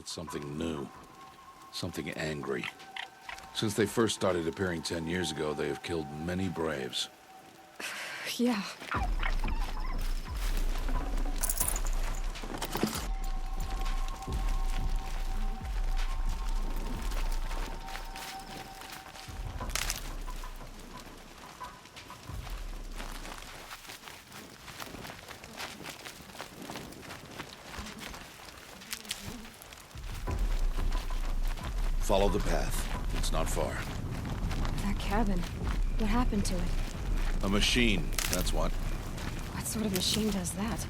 It's something new. Something angry. Since they first started appearing 10 years ago, they have killed many braves. Yeah. Follow the path. It's not far. That cabin. What happened to it? A machine, that's what. What sort of machine does that?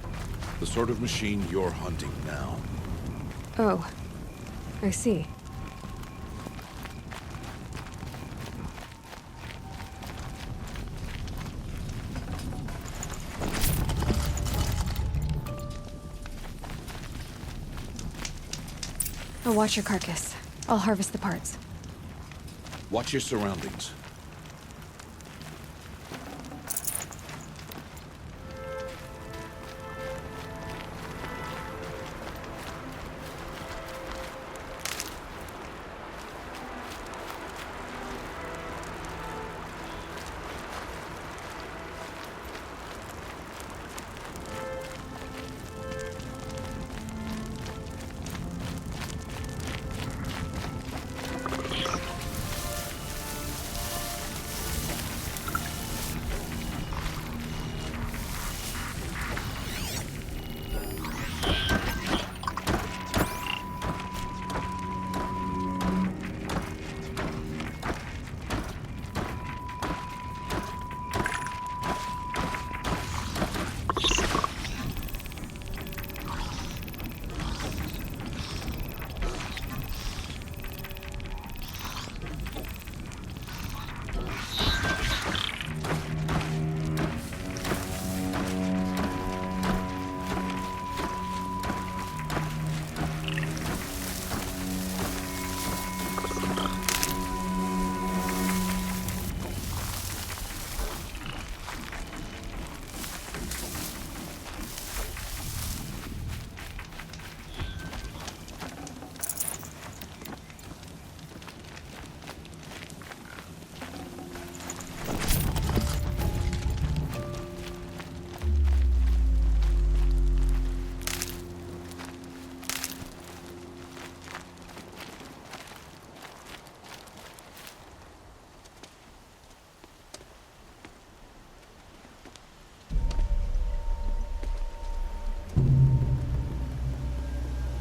The sort of machine you're hunting now. Oh. I see. I'll watch your carcass. I'll harvest the parts. Watch your surroundings.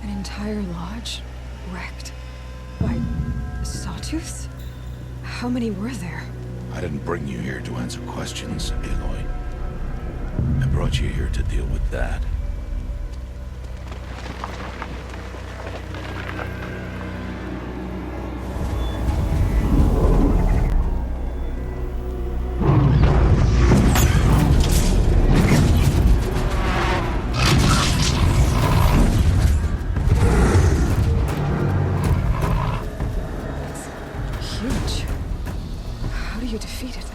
Entire lodge wrecked by sawtooths? How many were there? I didn't bring you here to answer questions, Aloy. I brought you here to deal with that. Huge. How do you defeat it?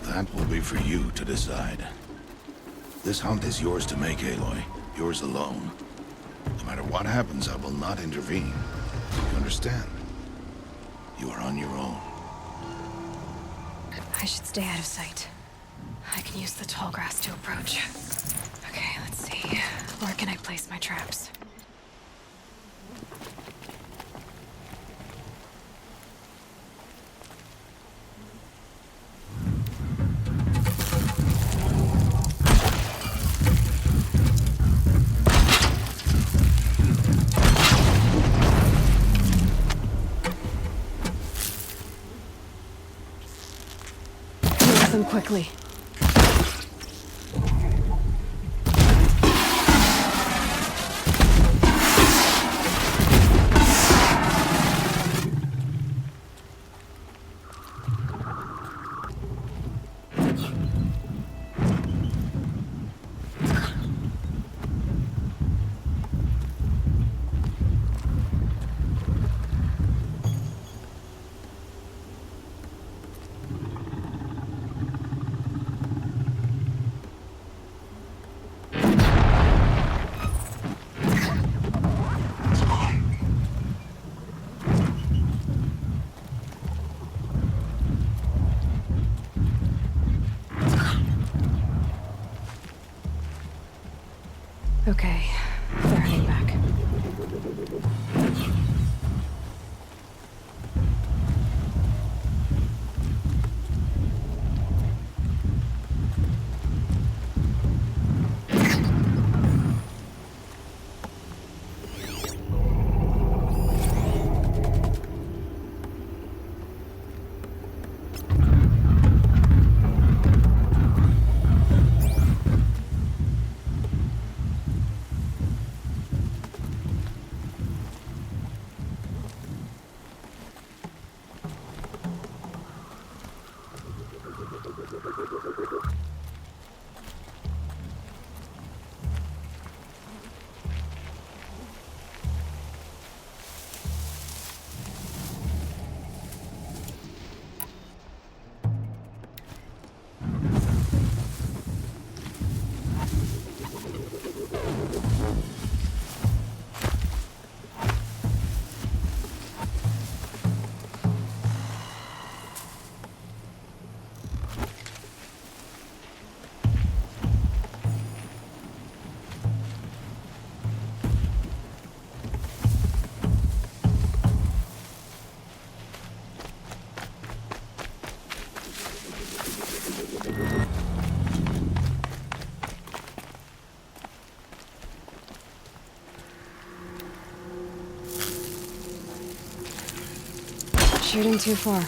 That will be for you to decide. This hunt is yours to make, Aloy. Yours alone. No matter what happens, I will not intervene. You understand? You are on your own. I should stay out of sight. I can use the tall grass to approach. Okay, let's see. Where can I place my traps? Move them quickly. Okay, they're heading back. Shooting too far.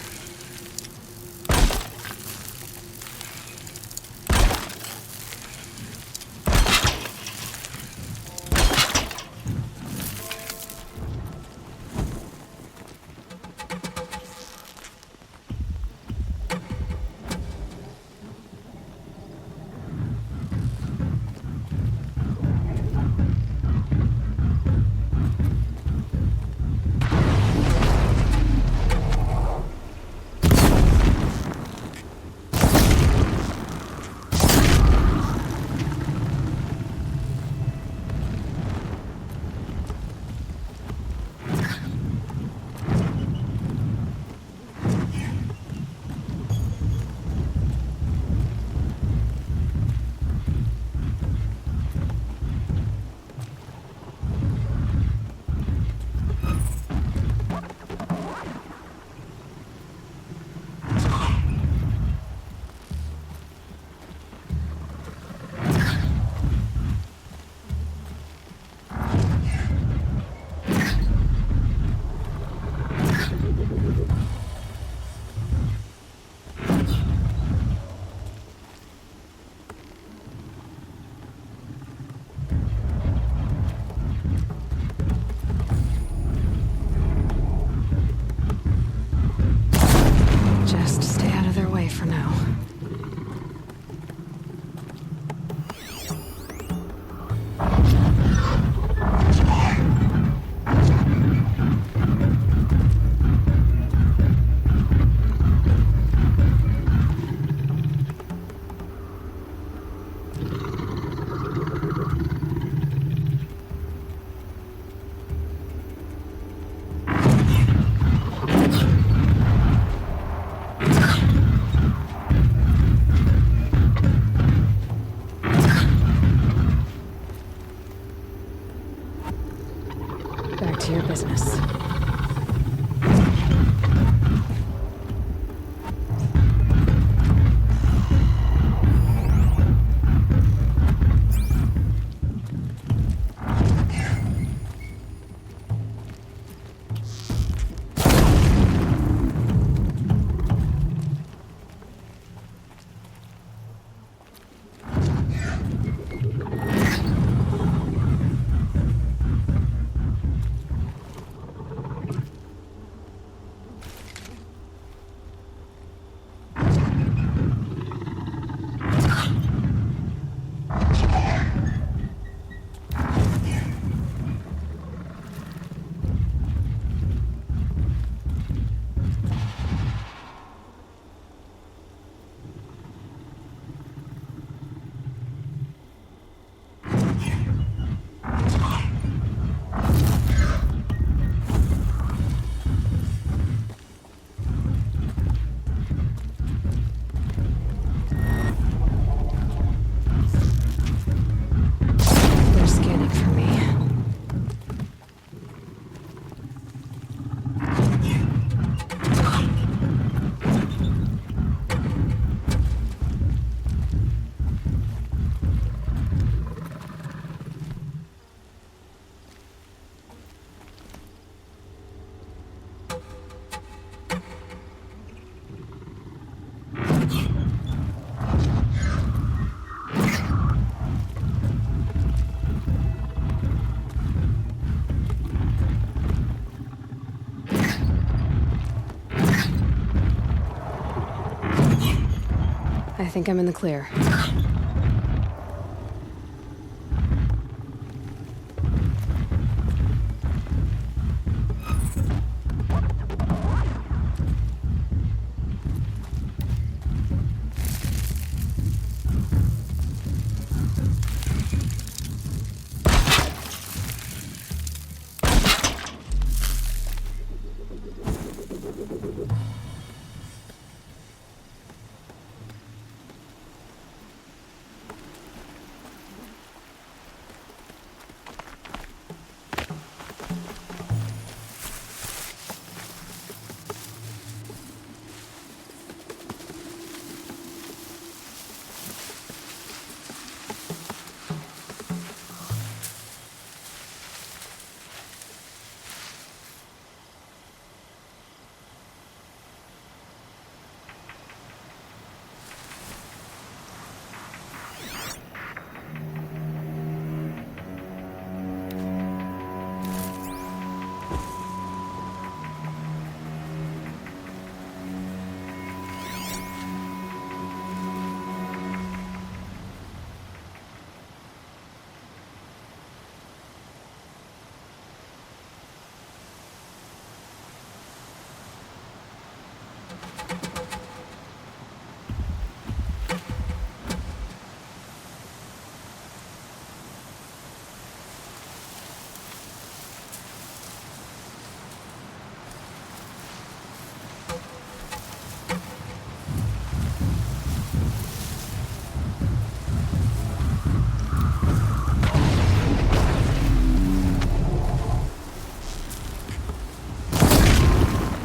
Just stay out of their way for now. Back to your business. think I'm in the clear.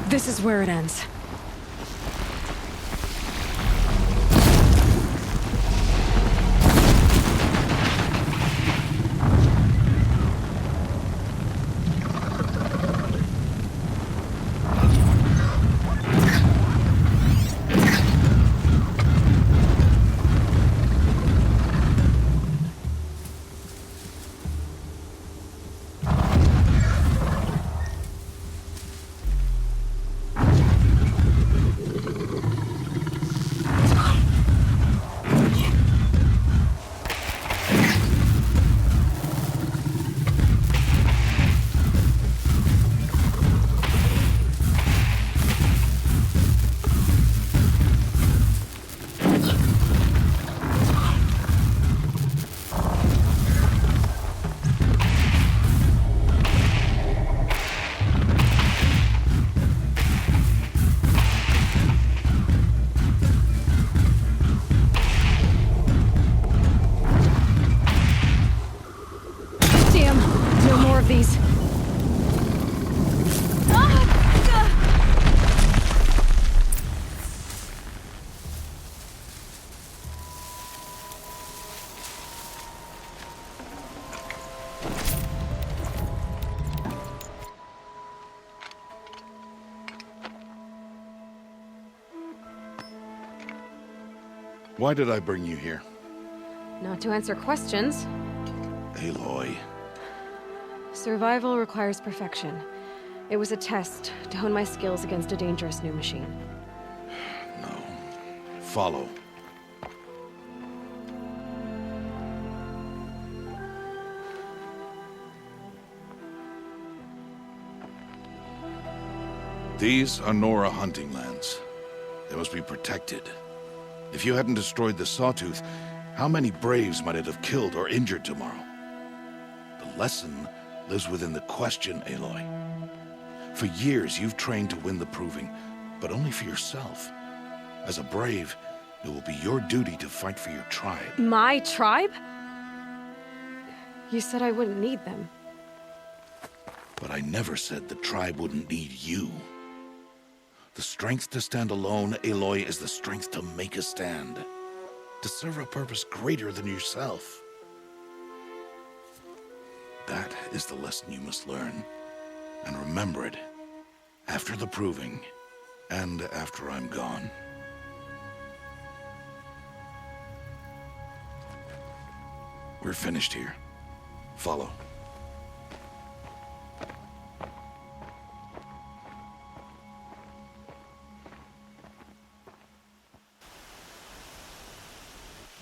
This is where it ends. These. Why did I bring you here? Not to answer questions. Aloy. Survival requires perfection. It was a test to hone my skills against a dangerous new machine. No. Follow. These are Nora hunting lands. They must be protected. If you hadn't destroyed the Sawtooth, how many Braves might it have killed or injured tomorrow? The lesson lives within the question, Aloy. For years, you've trained to win the Proving, but only for yourself. As a Brave, it will be your duty to fight for your tribe. My tribe? You said I wouldn't need them. But I never said the tribe wouldn't need you. The strength to stand alone, Aloy, is the strength to make a stand. To serve a purpose greater than yourself. That is the lesson you must learn. And remember it. After the Proving. And after I'm gone. We're finished here. Follow.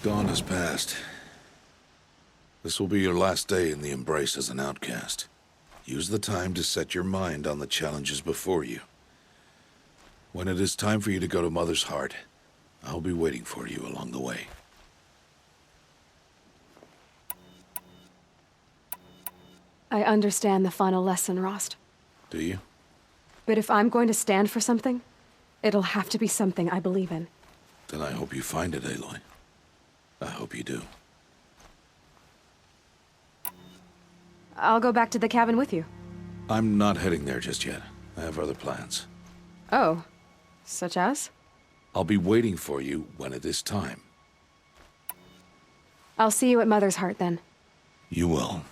gone has passed. This will be your last day in the Embrace as an outcast. Use the time to set your mind on the challenges before you. When it is time for you to go to Mother's Heart, I'll be waiting for you along the way. I understand the final lesson, Rost. Do you? But if I'm going to stand for something, it'll have to be something I believe in. Then I hope you find it, Aloy. I hope you do. I'll go back to the cabin with you. I'm not heading there just yet. I have other plans. Oh. Such as? I'll be waiting for you when it is time. I'll see you at Mother's Heart, then. You will.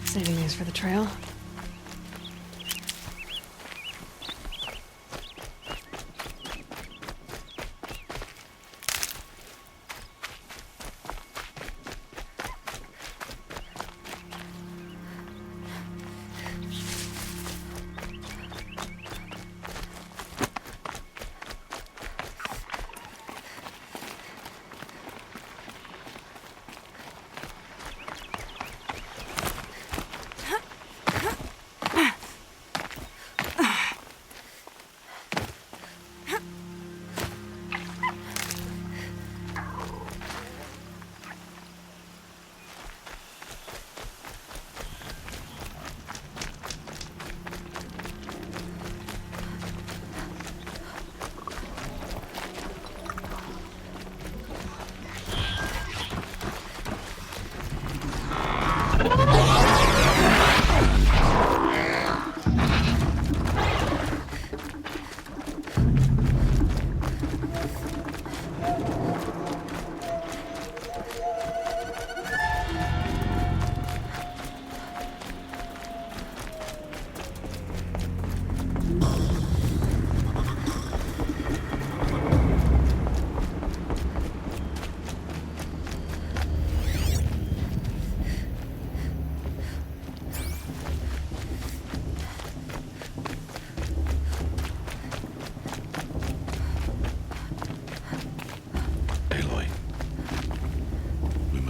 Saving these for the trail.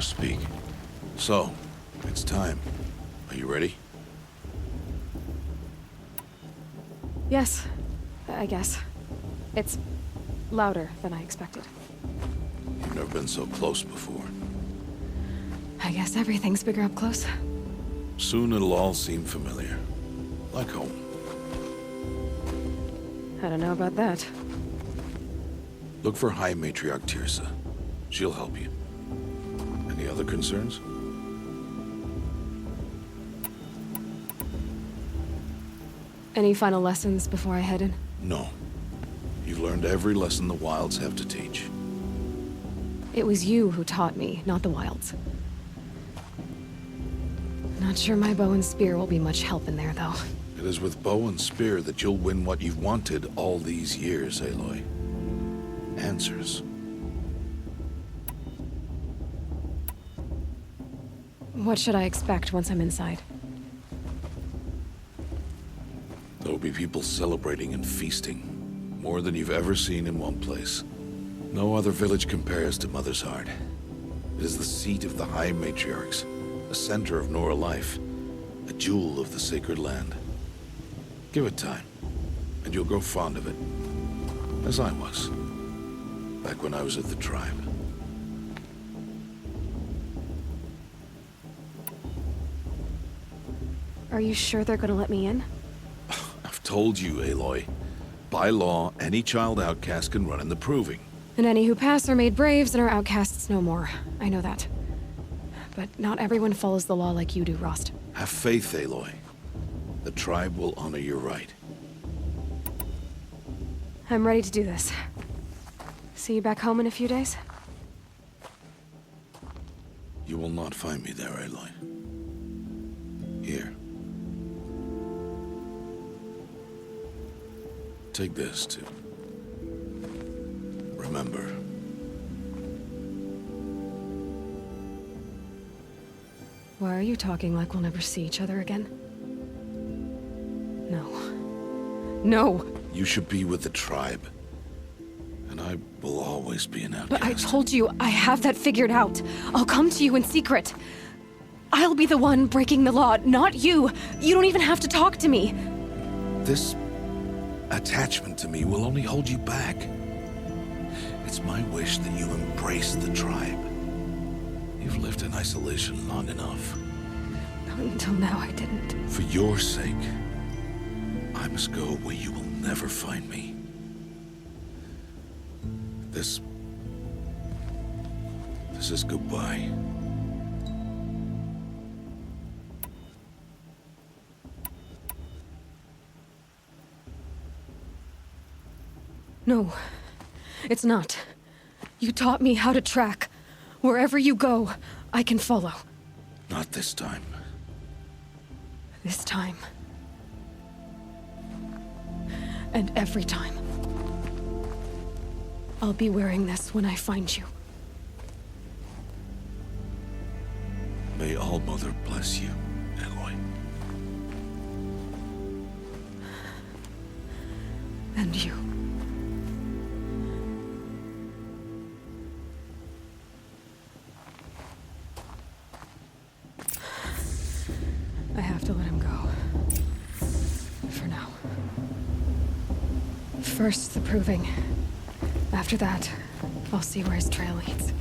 Speak. So, it's time. Are you ready? Yes, I guess. It's louder than I expected. You've never been so close before. I guess everything's bigger up close. Soon it'll all seem familiar. Like home. I don't know about that. Look for High Matriarch Teersa. She'll help you. Any other concerns? Any final lessons before I head in? No. You've learned every lesson the Wilds have to teach. It was you who taught me, not the Wilds. Not sure my bow and spear will be much help in there, though. It is with bow and spear that you'll win what you've wanted all these years, Aloy. Answers. What should I expect once I'm inside? There will be people celebrating and feasting. More than you've ever seen in one place. No other village compares to Mother's Heart. It is the seat of the High Matriarchs, a center of Nora life, a jewel of the sacred land. Give it time, and you'll grow fond of it. As I was, back when I was at the tribe. Are you sure they're gonna let me in? I've told you, Aloy. By law, any child outcast can run in the Proving. And any who pass are made braves and are outcasts no more. I know that. But not everyone follows the law like you do, Rost. Have faith, Aloy. The tribe will honor your right. I'm ready to do this. See you back home in a few days? You will not find me there, Aloy. Here. Take this, too. Remember. Why are you talking like we'll never see each other again? No. No! You should be with the tribe. And I will always be an outcast. But I told you, I have that figured out. I'll come to you in secret. I'll be the one breaking the law, not you. You don't even have to talk to me. This attachment to me will only hold you back. It's my wish that you embrace the tribe. You've lived in isolation long enough. Until now, I didn't. For your sake, I must go where you will never find me. This is goodbye. No, it's not. You taught me how to track. Wherever you go, I can follow. Not this time. This time. And every time. I'll be wearing this when I find you. May All Mother bless you, Aloy. And you. I have to let him go. For now. First, the Proving. After that, I'll see where his trail leads.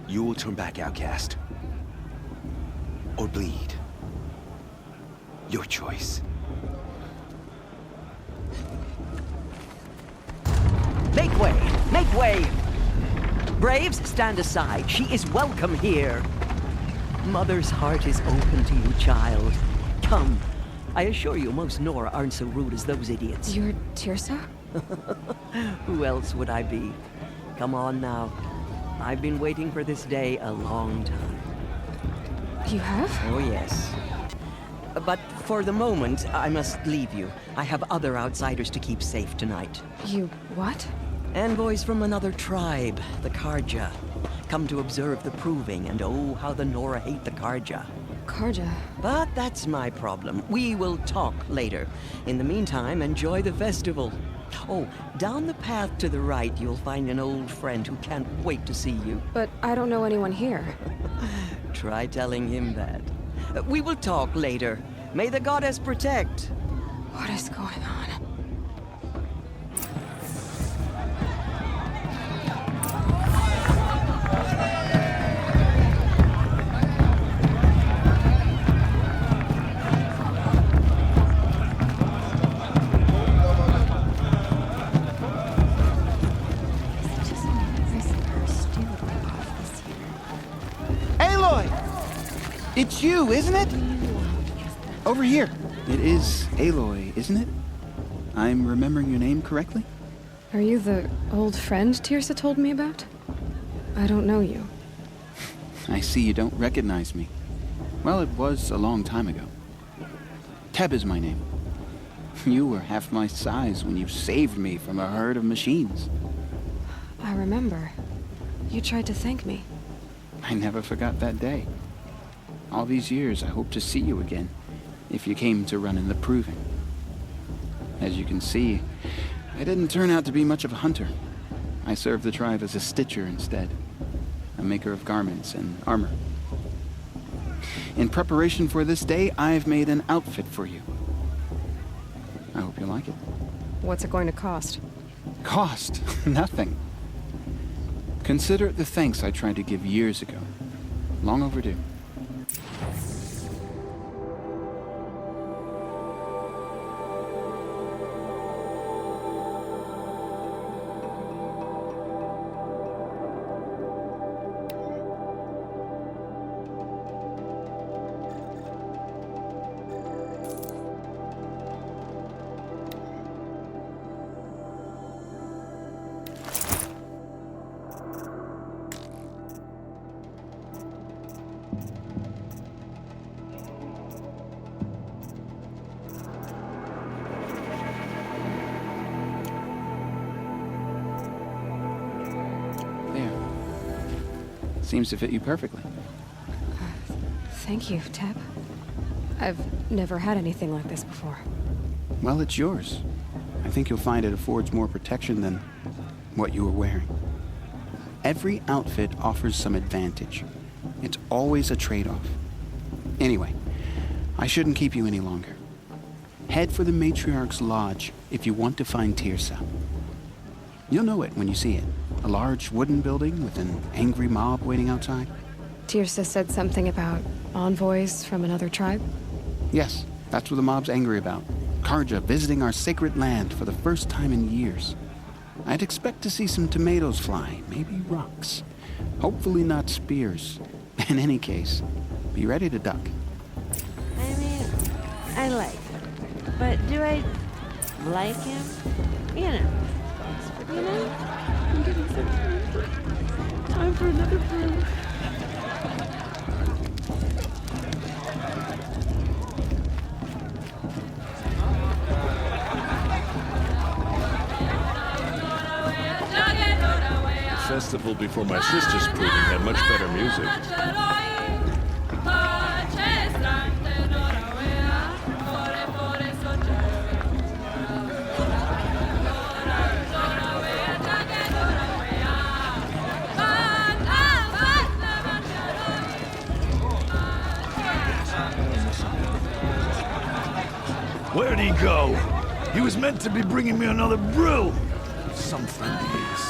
You will turn back, outcast. Or bleed. Your choice. Make way! Make way! Braves, stand aside. She is welcome here. Mother's heart is open to you, child. Come. I assure you, most Nora aren't so rude as those idiots. You're Teersa? Who else would I be? Come on now. I've been waiting for this day a long time. You have? Oh, yes. But for the moment, I must leave you. I have other outsiders to keep safe tonight. You what? Envoys from another tribe, the Carja. Come to observe the Proving, and oh, how the Nora hate the Carja. Carja. But that's my problem. We will talk later. In the meantime, enjoy the festival. Oh, down the path to the right, you'll find an old friend who can't wait to see you. But I don't know anyone here. Try telling him that. We will talk later. May the goddess protect. What is going on? It's you, isn't it? Over here. It is Aloy, isn't it? I'm remembering your name correctly? Are you the old friend Teersa told me about? I don't know you. I see you don't recognize me. Well, it was a long time ago. Teb is my name. You were half my size when you saved me from a herd of machines. I remember. You tried to thank me. I never forgot that day. All these years, I hoped to see you again, if you came to run in the Proving. As you can see, I didn't turn out to be much of a hunter. I served the tribe as a stitcher instead, a maker of garments and armor. In preparation for this day, I've made an outfit for you. I hope you like it. What's it going to cost? Cost? Nothing. Consider it the thanks I tried to give years ago. Long overdue. Seems to fit you perfectly. Thank you, Teb. I've never had anything like this before. Well, it's yours. I think you'll find it affords more protection than what you were wearing. Every outfit offers some advantage. It's always a trade-off. Anyway, I shouldn't keep you any longer. Head for the Matriarch's Lodge if you want to find Teersa. You'll know it when you see it. A large wooden building with an angry mob waiting outside. Teersa said something about envoys from another tribe? Yes, that's what the mob's angry about. Karja visiting our sacred land for the first time in years. I'd expect to see some tomatoes fly, maybe rocks. Hopefully not spears. In any case, be ready to duck. I mean, I like him. But do I like him? You know. I'm getting so tired. Time for another brew. The festival before my sister's proving had much better music. Where'd he go? He was meant to be bringing me another brew. Some friend of his.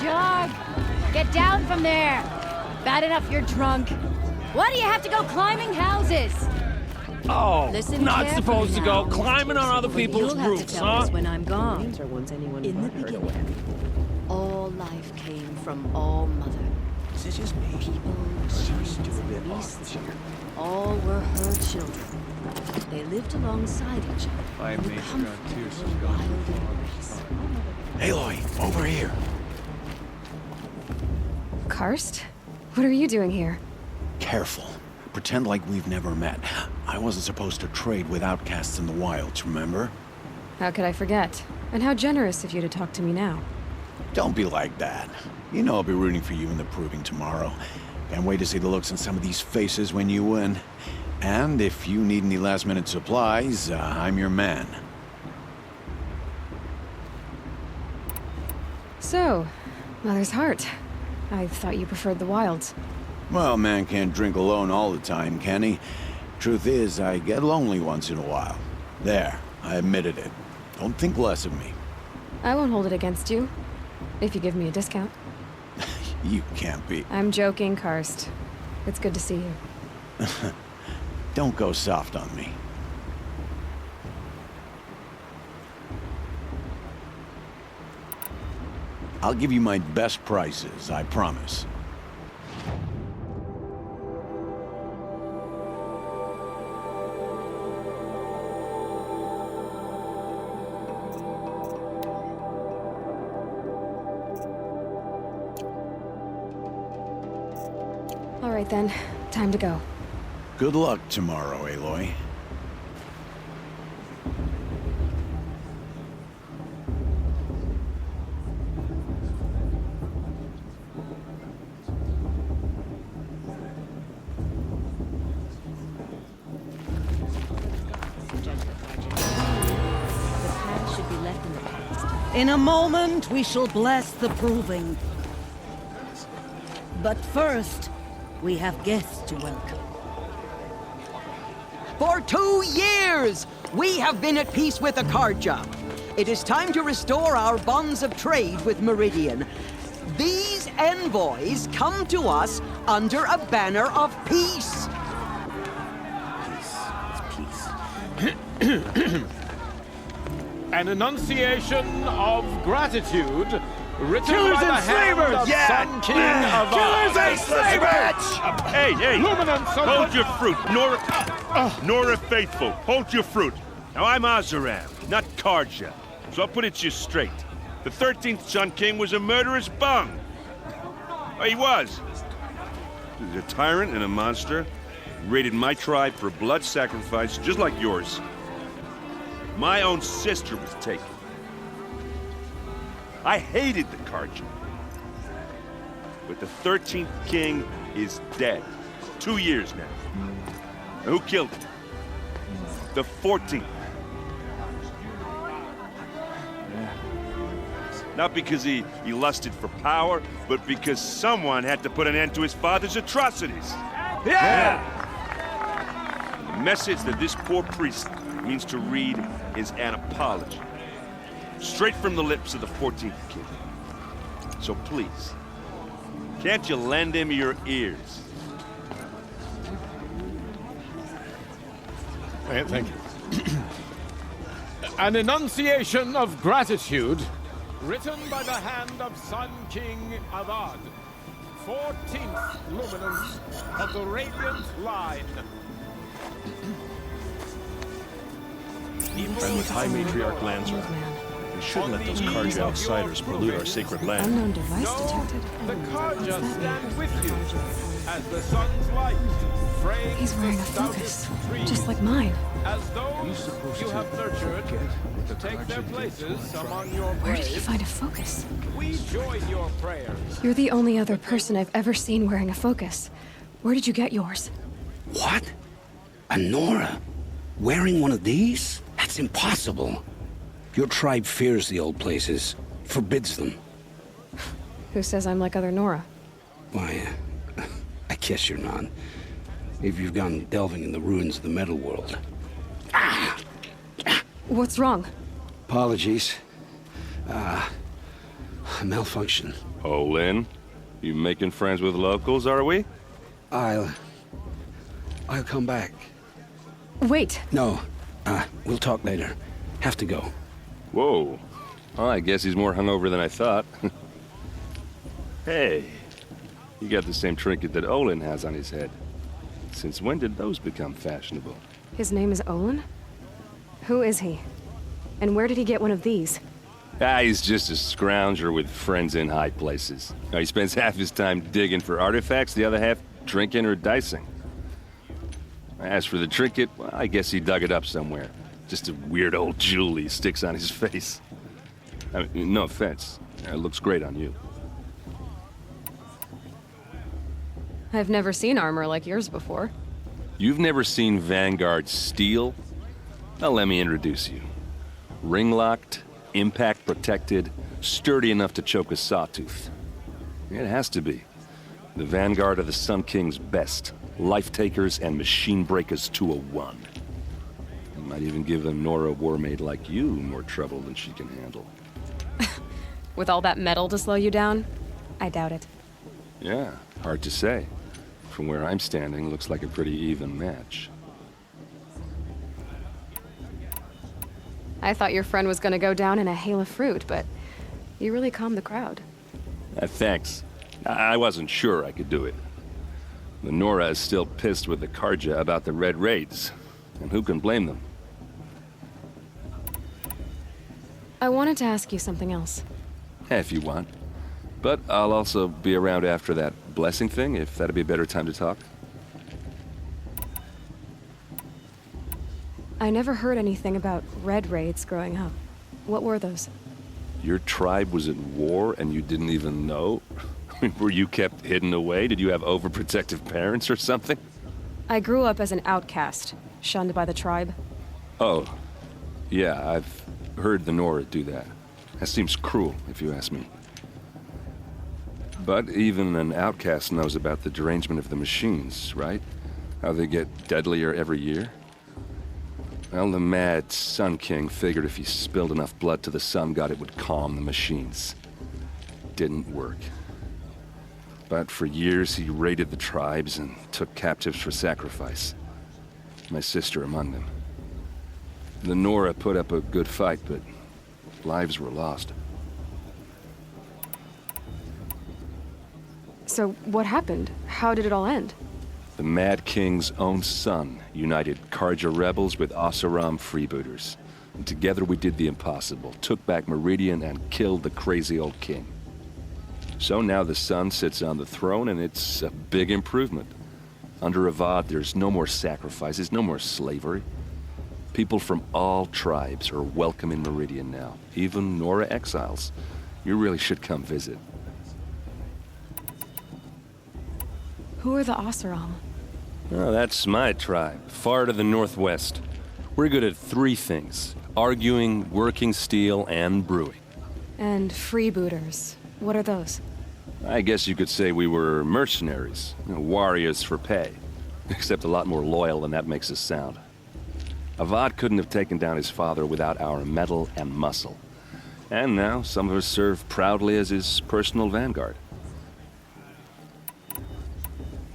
Jog! Get down from there! Bad enough you're drunk. Why do you have to go climbing houses? Oh, Listen not carefully supposed to go now. climbing on other people's You'll have roofs, to tell huh? us when I'm gone. Names are ones anyone In the but heard beginning, of. all life came from all mother. Is it just me? People, machines, and beasts, all were her children. They lived alongside each other. In the comfort of her wild embrace. Aloy, over here. Karst? What are you doing here? Careful. Pretend like we've never met. I wasn't supposed to trade with outcasts in the wilds, remember? How could I forget? And how generous of you to talk to me now. Don't be like that. You know I'll be rooting for you in the Proving tomorrow. Can't wait to see the looks on some of these faces when you win. And if you need any last-minute supplies, I'm your man. So, Mother's Heart. I thought you preferred the wilds. Well, man can't drink alone all the time, can he? Truth is, I get lonely once in a while. There, I admitted it. Don't think less of me. I won't hold it against you. If you give me a discount. You can't be. I'm joking, Karst. It's good to see you. Don't go soft on me. I'll give you my best prices, I promise. All right then, time to go. Good luck tomorrow, Aloy. In a moment, we shall bless the proving. But first, we have guests to welcome. For 2 years, we have been at peace with Akarja. It is time to restore our bonds of trade with Meridian. These envoys come to us under a banner of peace. An enunciation of gratitude written Killers by the and hand slavers! of Yeah! Sun King of Killers Ar. and slavers! Hey, Luminance of hold the- your fruit. Nora Faithful, hold your fruit. Now, I'm Azaram, not Karja, so I'll put it to you straight. The 13th Sun King was a murderous bung. Oh, he was. He was a tyrant and a monster. Raided my tribe for blood sacrifice, just like yours. My own sister was taken. I hated the Karja. But the 13th king is dead. 2 years now. And who killed him? The 14th. Not because he lusted for power, but because someone had to put an end to his father's atrocities. Yeah! The message that this poor priest means to read is an apology. Straight from the lips of the 14th king. So please, can't you lend him your ears? Thank you. An enunciation of gratitude written by the hand of Sun King Avad, 14th luminance of the Radiant Line. And with High Matriarch Lancer, we shouldn't let those Karja outsiders pollute our sacred land. Unknown device detected. The Karja stand with you as the sun's light frames He's wearing a the focus, stoutest trees, just like mine. as those you have nurtured to take their places among your Where did he braves. find a focus? We join your prayers. You're the only other person I've ever seen wearing a focus. Where did you get yours? What? A Nora? Wearing one of these? That's impossible. Your tribe fears the old places, forbids them. Who says I'm like other Nora? Why, I guess you're not. If you've gone delving in the ruins of the metal world. What's wrong? Apologies. Malfunction. Oh, Lynn, you making friends with locals, are we? I'll come back. Wait. No, we'll talk later. Have to go. Whoa. Well, I guess he's more hungover than I thought. Hey, you got the same trinket that Olin has on his head. Since when did those become fashionable? His name is Olin? Who is he? And where did he get one of these? He's just a scrounger with friends in high places. He spends half his time digging for artifacts, the other half drinking or dicing. As for the trinket, well, I guess he dug it up somewhere. Just a weird old jewel he sticks on his face. I mean, no offense. It looks great on you. I've never seen armor like yours before. You've never seen Vanguard steel? Well, let me introduce you. Ring-locked, impact-protected, sturdy enough to choke a sawtooth. It has to be. The Vanguard of the Sun King's best. Life-takers and machine breakers to a one. It might even give a Nora warmaid like you more trouble than she can handle. With all that metal to slow you down? I doubt it. Yeah, hard to say. From where I'm standing, looks like a pretty even match. I thought your friend was gonna go down in a hail of fruit, but you really calmed the crowd. Thanks. I wasn't sure I could do it. The Nora is still pissed with the Karja about the Red Raids, and who can blame them? I wanted to ask you something else. If you want. But I'll also be around after that blessing thing, if that'd be a better time to talk. I never heard anything about Red Raids growing up. What were those? Your tribe was at war and you didn't even know? Were you kept hidden away? Did you have overprotective parents or something? I grew up as an outcast, shunned by the tribe. Oh, yeah, I've heard the Nora do that. That seems cruel, if you ask me. But even an outcast knows about the derangement of the machines, right? How they get deadlier every year? Well, the mad Sun King figured if he spilled enough blood to the Sun God, it would calm the machines. Didn't work. But for years, he raided the tribes and took captives for sacrifice. My sister among them. The Nora put up a good fight, but lives were lost. So, what happened? How did it all end? The Mad King's own son united Carja rebels with Oseram freebooters. And together we did the impossible, took back Meridian and killed the crazy old king. So now the son sits on the throne and it's a big improvement. Under Avad, there's no more sacrifices, no more slavery. People from all tribes are welcome in Meridian now, even Nora exiles. You really should come visit. Who are the Oseram? Oh, that's my tribe, far to the northwest. We're good at 3 things: arguing, working steel, and brewing. And freebooters. What are those? I guess you could say we were mercenaries, warriors for pay. Except a lot more loyal than that makes us sound. Avad couldn't have taken down his father without our metal and muscle. And now some of us serve proudly as his personal vanguard.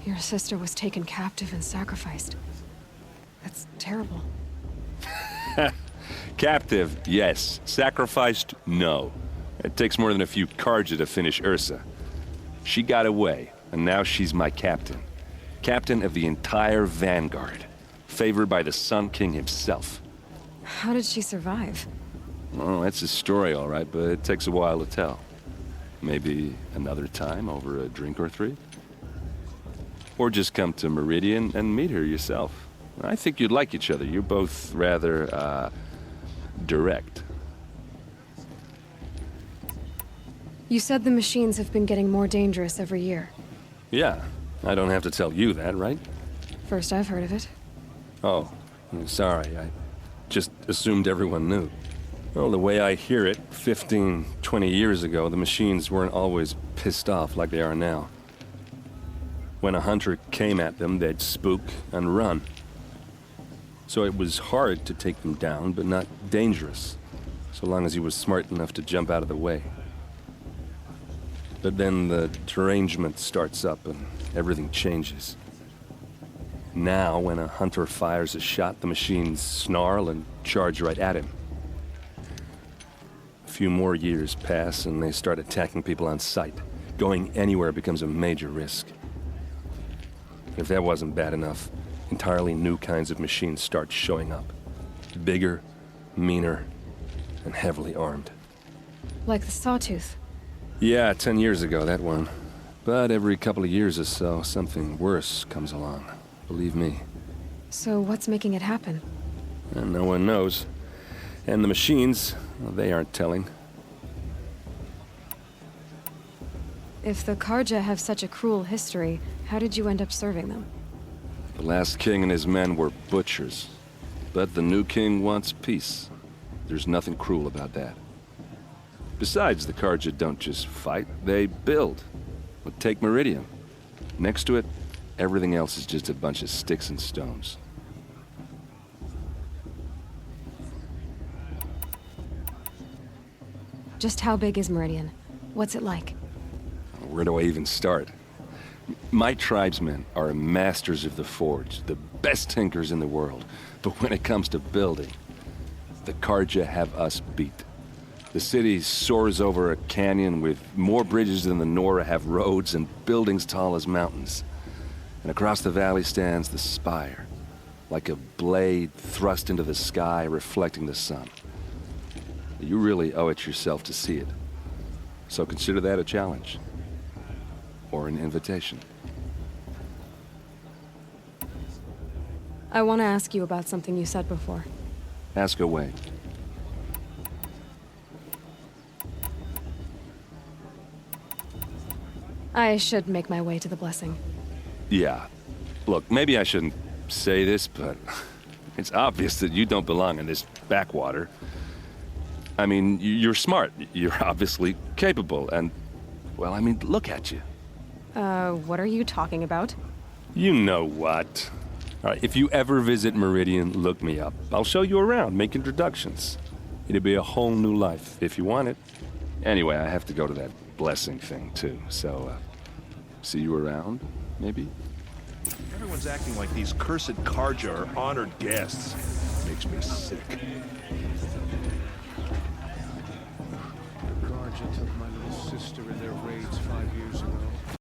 Your sister was taken captive and sacrificed. That's terrible. Captive, yes. Sacrificed, no. It takes more than a few Carja to finish Ursa. She got away, and now she's my captain. Captain of the entire Vanguard. Favored by the Sun King himself. How did she survive? Oh, that's a story, all right, but it takes a while to tell. Maybe another time over a drink or 3? Or just come to Meridian and meet her yourself. I think you'd like each other. You're both rather, direct. You said the machines have been getting more dangerous every year. Yeah, I don't have to tell you that, right? First I've heard of it. Oh, I'm sorry. I just assumed everyone knew. Well, the way I hear it, 15, 20 years ago, the machines weren't always pissed off like they are now. When a hunter came at them, they'd spook and run. So it was hard to take them down, but not dangerous, so long as he was smart enough to jump out of the way. But then the derangement starts up and everything changes. Now, when a hunter fires a shot, the machines snarl and charge right at him. A few more years pass and they start attacking people on sight. Going anywhere becomes a major risk. If that wasn't bad enough, entirely new kinds of machines start showing up. Bigger, meaner, and heavily armed. Like the Sawtooth. Yeah, 10 years ago, that one. But every couple of years or so, something worse comes along. Believe me. So what's making it happen? And no one knows. And the machines, well, they aren't telling. If the Carja have such a cruel history, how did you end up serving them? The last king and his men were butchers. But the new king wants peace. There's nothing cruel about that. Besides, the Carja don't just fight, they build. Well, take Meridian. Next to it, everything else is just a bunch of sticks and stones. Just how big is Meridian? What's it like? Where do I even start? My tribesmen are masters of the forge, the best tinkers in the world. But when it comes to building, the Carja have us beat. The city soars over a canyon with more bridges than the Nora have roads and buildings tall as mountains. And across the valley stands the spire, like a blade thrust into the sky reflecting the sun. You really owe it yourself to see it. So consider that a challenge. Or an invitation. I want to ask you about something you said before. Ask away. I should make my way to the blessing. Yeah. Look, maybe I shouldn't say this, but it's obvious that you don't belong in this backwater. I mean, you're smart. You're obviously capable, and, well, I mean, look at you. What are you talking about? You know what. All right, if you ever visit Meridian, look me up. I'll show you around, make introductions. It'll be a whole new life, if you want it. Anyway, I have to go to that blessing thing, too, so, see you around, maybe? Everyone's acting like these cursed Karja are honored guests. Makes me sick. Karja took my little sister in their raids 5 years ago.